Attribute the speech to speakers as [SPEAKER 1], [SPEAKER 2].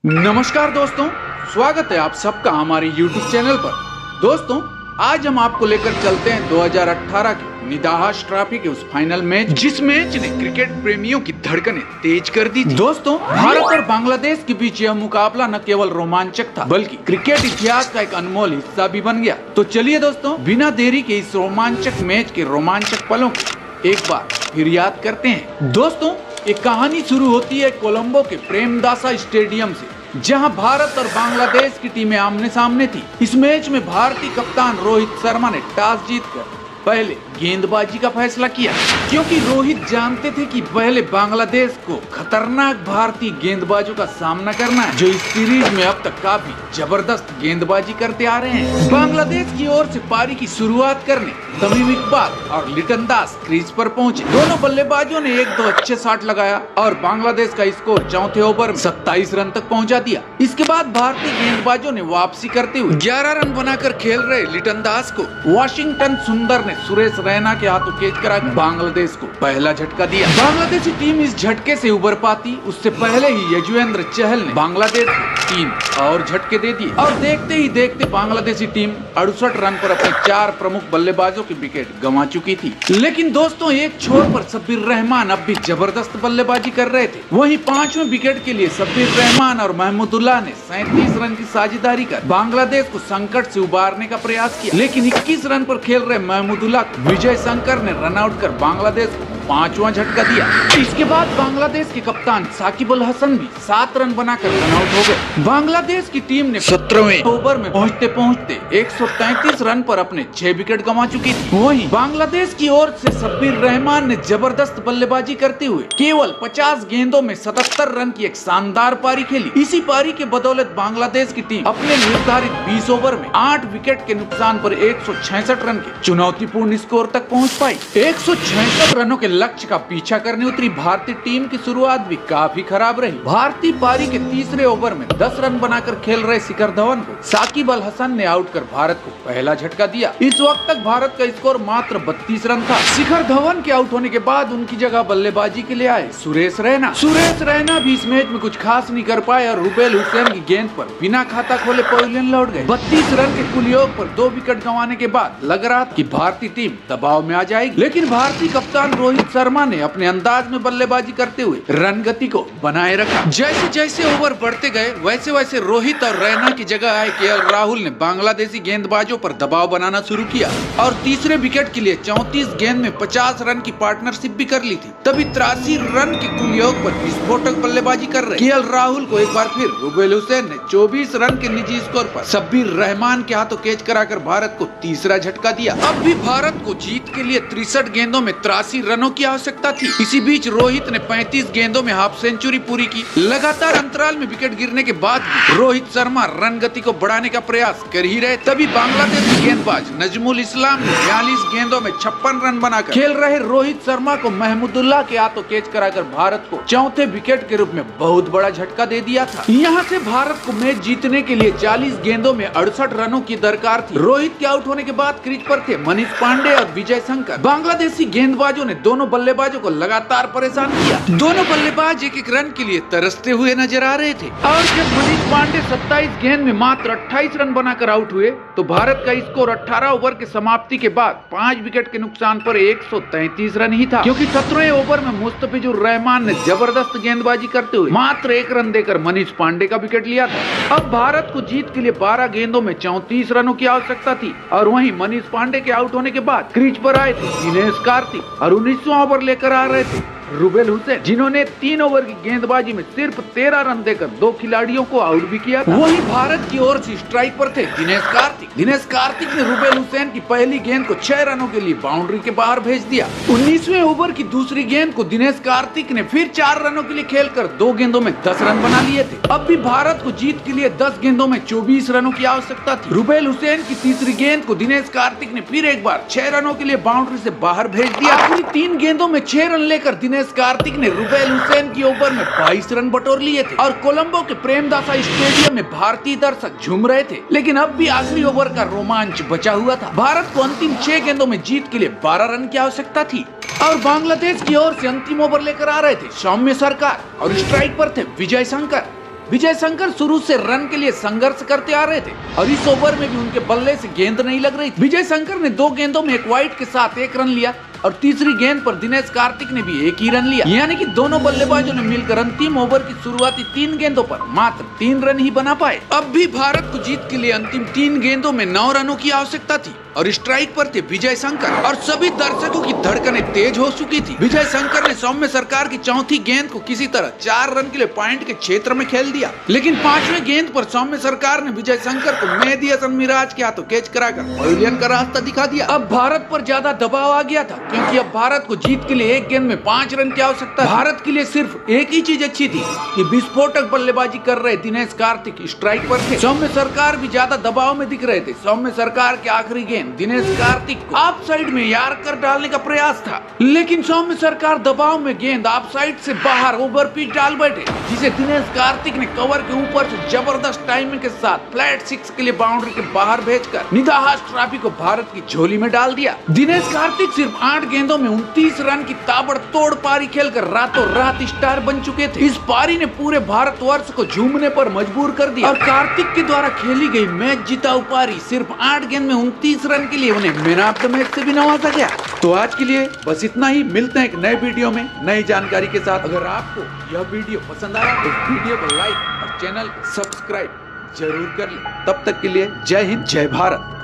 [SPEAKER 1] नमस्कार दोस्तों, स्वागत है आप सबका हमारे YouTube चैनल पर। दोस्तों, आज हम आपको लेकर चलते हैं 2018 के निदाहस ट्रॉफी के उस फाइनल मैच जिस मैच ने क्रिकेट प्रेमियों की धड़कनें तेज कर दी थी। दोस्तों, भारत और बांग्लादेश के बीच यह मुकाबला न केवल रोमांचक था बल्कि क्रिकेट इतिहास का एक अनमोल हिस्सा भी बन गया। तो चलिए दोस्तों, बिना देरी के इस रोमांचक मैच के रोमांचक पलों को एक बार फिर याद करते हैं। दोस्तों, ये कहानी शुरू होती है कोलंबो के प्रेमदासा स्टेडियम से, जहां भारत और बांग्लादेश की टीमें आमने सामने थी। इस मैच में भारतीय कप्तान रोहित शर्मा ने टॉस जीतकर पहले गेंदबाजी का फैसला किया, क्योंकि रोहित जानते थे कि पहले बांग्लादेश को खतरनाक भारतीय गेंदबाजों का सामना करना है, जो इस सीरीज में अब तक काफी जबरदस्त गेंदबाजी करते आ रहे हैं। बांग्लादेश की ओर से पारी की शुरुआत करने तमीम इकबाल और लिटन दास क्रीज पर पहुंचे। दोनों बल्लेबाजों ने एक दो अच्छे शॉट लगाया और बांग्लादेश का स्कोर चौथे ओवर में 27 रन तक पहुंचा दिया। इसके बाद भारतीय गेंदबाजों ने वापसी करते हुए 11 रन बनाकर खेल रहे लिटन दास को वाशिंगटन सुंदर ने सुरेश रैना के हाथों कैच कराकर बांग्लादेश को पहला झटका दिया। बांग्लादेशी टीम इस झटके से उबर पाती उससे पहले ही यजुवेंद्र चहल ने बांग्लादेश को 3 और झटके दे दिए और देखते ही देखते बांग्लादेशी टीम 68 रन पर अपने 4 प्रमुख बल्लेबाजों की विकेट गंवा चुकी थी। लेकिन दोस्तों, एक छोर पर शब्बीर रहमान अब भी जबरदस्त बल्लेबाजी कर रहे थे। वहीं 5वें विकेट के लिए शब्बीर रहमान और महमूदुल्लाह ने 37 रन की साझेदारी कर बांग्लादेश को संकट से उबारने का प्रयास किया। लेकिन 21 रन पर खेल रहे महमूदुल्लाह को विजय शंकर ने रनआउट कर बांग्लादेश को 5वां झटका दिया। इसके बाद बांग्लादेश के कप्तान साकिब अल हसन भी 7 रन बनाकर रनआउट हो गए। बांग्लादेश की टीम ने 17वें ओवर में पहुंचते पहुंचते 133 रन पर अपने 6 विकेट गंवा चुकी थी। वहीं बांग्लादेश की ओर से शब्बीर रहमान ने जबरदस्त बल्लेबाजी करते हुए केवल 50 गेंदों में 77 रन की एक शानदार पारी खेली। इसी पारी के बदौलत बांग्लादेश की टीम अपने निर्धारित 20 ओवर में 8 विकेट के नुकसान पर 166 रन के चुनौतीपूर्ण स्कोर तक पहुँच पाई। 166 रनों के लक्ष्य का पीछा करने उतरी भारतीय टीम की शुरुआत भी काफी खराब रही। भारतीय पारी के तीसरे ओवर में 10 रन बनाकर खेल रहे शिखर धवन को साकिब अल हसन ने आउट कर भारत को पहला झटका दिया। इस वक्त तक भारत का स्कोर मात्र 32 रन था। शिखर धवन के आउट होने के बाद उनकी जगह बल्लेबाजी के लिए आए सुरेश रैना भी इस मैच में कुछ खास नहीं कर पाए और रुबेल हुसैन की गेंद पर बिना खाता खोले पवेलियन लौट गए। 32 रन के कुल योग पर 2 विकेट गंवाने के बाद लग रहा था कि भारतीय टीम दबाव में आ जाएगी, लेकिन भारतीय कप्तान रोहित शर्मा ने अपने अंदाज में बल्लेबाजी करते हुए रन गति को बनाए रखा। जैसे जैसे ओवर बढ़ते गए वैसे वैसे रोहित और रैना की जगह आए केएल राहुल ने बांग्लादेशी गेंदबाजों पर दबाव बनाना शुरू किया और तीसरे विकेट के लिए 34 गेंद में 50 रन की पार्टनरशिप भी कर ली थी। तभी 83 रन के कुल योग पर विस्फोटक बल्लेबाजी कर रहे केएल राहुल को एक बार फिर रुबेल हुसैन ने 24 रन के निजी स्कोर पर शब्बीर रहमान के हाथों कैच कराकर भारत को तीसरा झटका दिया। अब भी भारत को जीत के लिए 63 गेंदों में 83 रनों की आवश्यकता थी। इसी बीच रोहित ने 35 गेंदों में हाफ सेंचुरी पूरी की। लगातार अंतराल में विकेट गिरने के बाद रोहित शर्मा रन गति को बढ़ाने का प्रयास कर ही रहे, तभी बांग्लादेशी गेंदबाज नजमुल इस्लाम ने 42 गेंदों में 56 रन बनाकर खेल रहे रोहित शर्मा को महमूदुल्लाह के हाथों कैच कराकर भारत को चौथे विकेट के रूप में बहुत बड़ा झटका दे दिया था। यहाँ से भारत को मैच जीतने के लिए 40 गेंदों में 68 रनों की दरकार थी। रोहित के आउट होने के बाद क्रीज पर थे मनीष पांडे और विजय शंकर। बांग्लादेशी गेंदबाजों ने दोनों बल्लेबाजों को लगातार परेशान किया। दोनों बल्लेबाज एक रन के लिए तरसते हुए नजर आ रहे थे और जब मनीष पांडे 27 गेंद में मात्र 28 रन बनाकर आउट हुए तो भारत का स्कोर 18 ओवर के समाप्ति के बाद 5 विकेट के नुकसान पर 133 रन ही था, क्योंकि 17वें ओवर में मुस्तफिजुर रहमान ने जबरदस्त गेंदबाजी करते हुए मात्र 1 रन देकर मनीष पांडे का विकेट लिया था। अब भारत को जीत के लिए 12 गेंदों में 34 रनों की आवश्यकता थी और वहीं मनीष पांडे के आउट होने के बाद क्रीज पर आए थे दिनेश कार्तिक और 19वां ओवर लेकर आ रहे थे रुबेल हुसैन, जिन्होंने 3 ओवर की गेंदबाजी में सिर्फ 13 रन देकर 2 खिलाड़ियों को आउट भी किया था। वहीं भारत की ओर से स्ट्राइक पर थे दिनेश कार्तिक ने रुबेल हुसैन की पहली गेंद को 6 रनों के लिए बाउंड्री के बाहर भेज दिया। 19वें ओवर की दूसरी गेंद को दिनेश कार्तिक ने फिर 4 रनों के लिए खेलकर 2 गेंदों में 10 रन बना लिए थे। अब भी भारत को जीत के लिए 10 गेंदों में 24 रनों की आवश्यकता थी। रुबेल हुसैन की तीसरी गेंद को दिनेश कार्तिक ने फिर एक बार 6 रनों के लिए बाउंड्री से बाहर भेज दिया। आखिरी 3 गेंदों में 6 रन लेकर दिनेश कार्तिक ने रुबेल हुसैन की ओवर में 22 रन बटोर लिए थे और कोलंबो के प्रेमदासा स्टेडियम में भारतीय दर्शक झूम रहे थे। लेकिन अब भी आखिरी ओवर का रोमांच बचा हुआ था। भारत को अंतिम 6 गेंदों में जीत के लिए 12 रन की आवश्यकता थी और बांग्लादेश की ओर से अंतिम ओवर लेकर आ रहे थे सौम्य सरकार और स्ट्राइक पर थे विजय शंकर। विजय शंकर शुरू से रन के लिए संघर्ष करते आ रहे थे और इस ओवर में भी उनके बल्ले से गेंद नहीं लग रही थी। विजय शंकर ने 2 गेंदों में एक वाइड के साथ 1 रन लिया और तीसरी गेंद पर दिनेश कार्तिक ने भी 1 ही रन लिया, यानी कि दोनों बल्लेबाजों ने मिलकर अंतिम ओवर की शुरुआती 3 गेंदों पर मात्र 3 रन ही बना पाए। अब भी भारत को जीत के लिए अंतिम 3 गेंदों में 9 रनों की आवश्यकता थी और स्ट्राइक पर थे विजय शंकर और सभी दर्शकों की धड़कनें तेज हो चुकी थी। विजय शंकर ने सौम्य सरकार की चौथी गेंद को किसी तरह 4 रन के लिए पॉइंट के क्षेत्र में खेल दिया, लेकिन 5वें गेंद पर सौम्य सरकार ने विजय शंकर को मेहदी हसन मिराज के हाथों कैच कराकर पवेलियन का रास्ता दिखा दिया। अब भारत पर ज्यादा दबाव आ गया था क्योंकि अब भारत को जीत के लिए 1 गेंद में 5 रन की आवश्यकता। भारत के लिए सिर्फ एक ही चीज अच्छी थी कि विस्फोटक बल्लेबाजी कर रहे दिनेश कार्तिक स्ट्राइक पर थे। सौम्य सरकार भी ज्यादा दबाव में दिख रहे थे। सौम्य सरकार की आखिरी गेंद दिनेश कार्तिक को ऑफ साइड में यार कर डालने का प्रयास था, लेकिन सौम्य सरकार दबाव में गेंद ऑफ साइड से बाहर ओवर पिच डाल बैठे, जिसे दिनेश कार्तिक ने कवर के ऊपर से जबरदस्त टाइमिंग के साथ फ्लैट 6 के लिए बाउंड्री के बाहर भेजकर निदाहास ट्रॉफी को भारत की झोली में डाल दिया। दिनेश कार्तिक सिर्फ 8 गेंदों में 29 रन की ताबड़तोड़ पारी खेलकर रातों रात स्टार बन चुके थे। इस पारी ने पूरे भारतवर्ष को झूमने पर मजबूर कर दिया और कार्तिक के द्वारा खेली गई मैच जिताऊ पारी सिर्फ 8 गेंद में 29 रन के लिए उन्हें मैन ऑफ द मैच से भी नवाजा गया। तो आज के लिए बस इतना ही। मिलते हैं एक नए वीडियो में नई जानकारी के साथ। अगर आपको यह वीडियो पसंद आया तो वीडियो को लाइक और चैनल को सब्सक्राइब जरूर कर लें। तब तक के लिए जय हिंद, जय भारत।